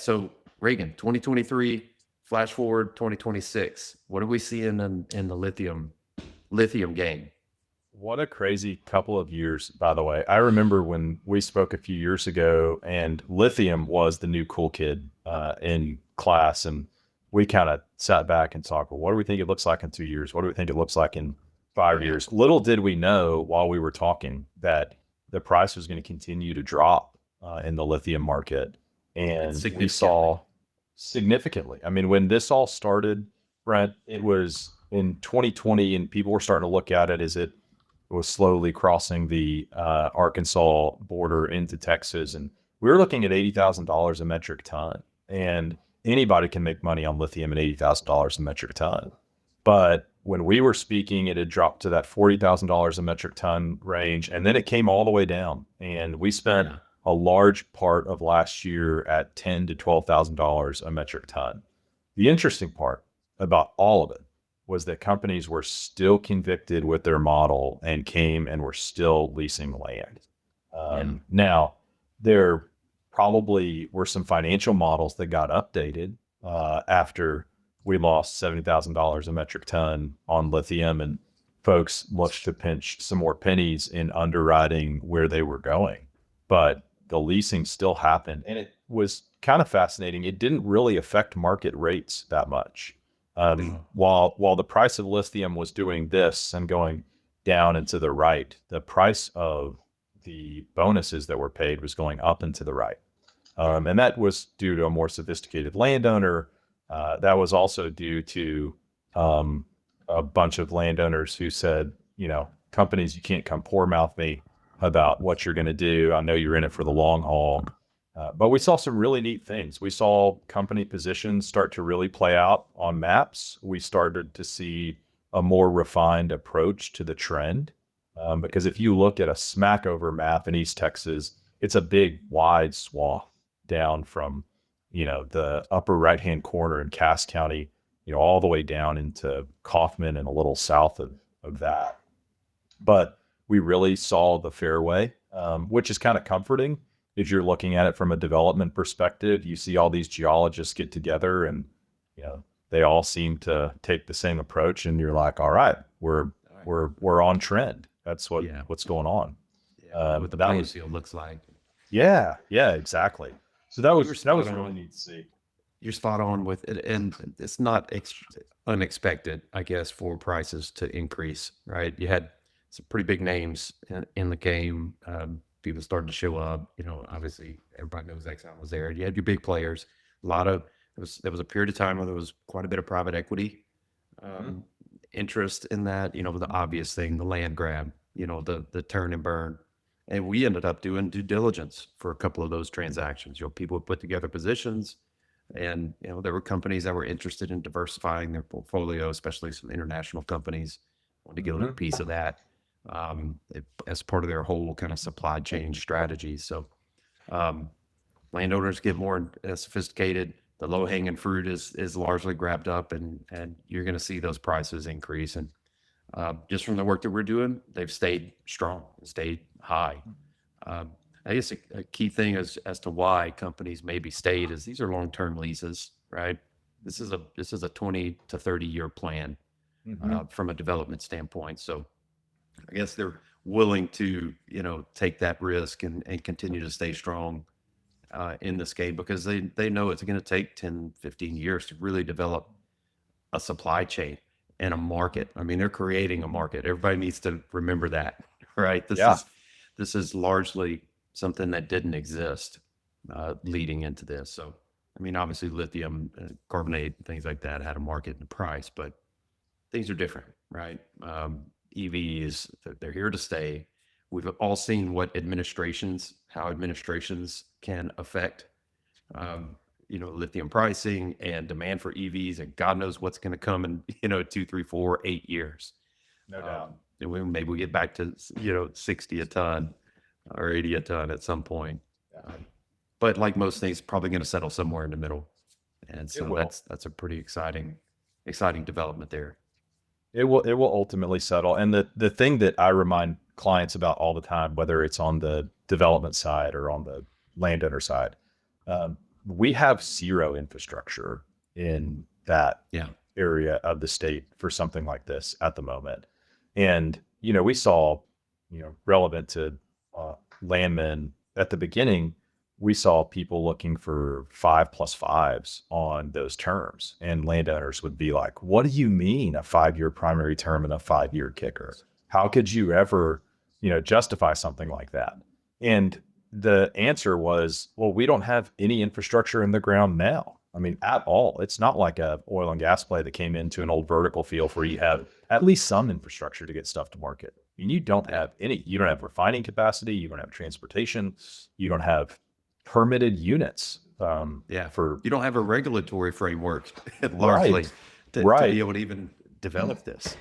So Reagan, 2023, flash forward 2026. What are we seeing in the lithium game? What a crazy couple of years, by the way. I remember when we spoke a few years ago, and Lithium was the new cool kid in class, and we kind of sat back and talked. Well, what do we think it looks like in 2 years? What do we think it looks like in 5 years? Little did we know while we were talking that the price was going to continue to drop in the lithium market, and we Significantly. saw significantly. I mean, when this all started, Brent, it was in 2020, and people were starting to look at it as it was slowly crossing the Arkansas border into Texas. And we were looking at $80,000 a metric ton. And anybody can make money on lithium at $80,000 a metric ton. But when we were speaking, it had dropped to that $40,000 a metric ton range. And then it came all the way down. And we spent a large part of last year at $10,000 to $12,000 a metric ton. The interesting part about all of it was that companies were still convicted with their model and came and were still leasing land. Now, there probably were some financial models that got updated after we lost $70,000 a metric ton on lithium, and folks looked to pinch some more pennies in underwriting where they were going. But the leasing still happened, and it was kind of fascinating. It didn't really affect market rates that much. While the price of lithium was doing this and going down and to the right, the price of the bonuses that were paid was going up and to the right. And that was due to a more sophisticated landowner. That was also due to a bunch of landowners who said, companies, you can't come poor mouth me about what you're going to do. I know you're in it for the long haul. But we saw some really neat things. We saw company positions start to really play out on maps. We started to see a more refined approach to the trend. Because if you look at a Smackover map in East Texas, it's a big, wide swath down from, the upper right-hand corner in Cass County, all the way down into Kaufman and a little south of that. But we really saw the fairway, which is kind of comforting. If you're looking at it from a development perspective, you see all these geologists get together and, they all seem to take the same approach, and you're like, all right, we're on trend. That's what's going on. What the playing field looks like. Yeah, exactly. So that was really neat to see. You're spot on with it, and it's not unexpected, I guess, for prices to increase, right? You had some pretty big names in the game. People started to show up. Obviously, everybody knows Exxon was there. You had your big players. There was a period of time where there was quite a bit of private equity interest in that. The obvious thing, the land grab. The turn and burn. And we ended up doing due diligence for a couple of those transactions. People would put together positions, and there were companies that were interested in diversifying their portfolio, especially some international companies wanted to get a little piece of that as part of their whole kind of supply chain strategy. So landowners get more sophisticated. The low hanging fruit is largely grabbed up, and you're going to see those prices increase. And just from the work that we're doing, they've stayed strong, stayed high. I guess a key thing as to why companies maybe stayed is these are long-term leases, right? This is a 20 to 30 year plan from a development standpoint. So I guess they're willing to, take that risk and continue to stay strong in this game, because they know it's going to take 10, 15 years to really develop a supply chain and a market. I mean, they're creating a market. Everybody needs to remember that, right? This is largely something that didn't exist leading into this. So, I mean, obviously lithium carbonate, things like that had a market and a price, but things are different, right? EVs, they're here to stay. We've all seen how administrations can affect, lithium pricing and demand for EVs, and God knows what's going to come in, 2, 3, 4, 8 years. No doubt. And maybe we get back to, 60 a ton or 80 a ton at some point. But like most things, probably going to settle somewhere in the middle. And so that's a pretty exciting development there. It will ultimately settle. And the thing that I remind clients about all the time, whether it's on the development side or on the landowner side, we have zero infrastructure in that Yeah. area of the state for something like this at the moment. And, we saw, relevant to landmen at the beginning, we saw people looking for 5+5s on those terms. And landowners would be like, what do you mean a 5-year primary term and a 5-year kicker? How could you ever, justify something like that? And the answer was, well, we don't have any infrastructure in the ground now. I mean, at all. It's not like a oil and gas play that came into an old vertical field where you have at least some infrastructure to get stuff to market. And you don't have any. You don't have refining capacity. You don't have transportation. You don't have permitted units. For You don't have a regulatory framework largely right, to right. be able to even develop this.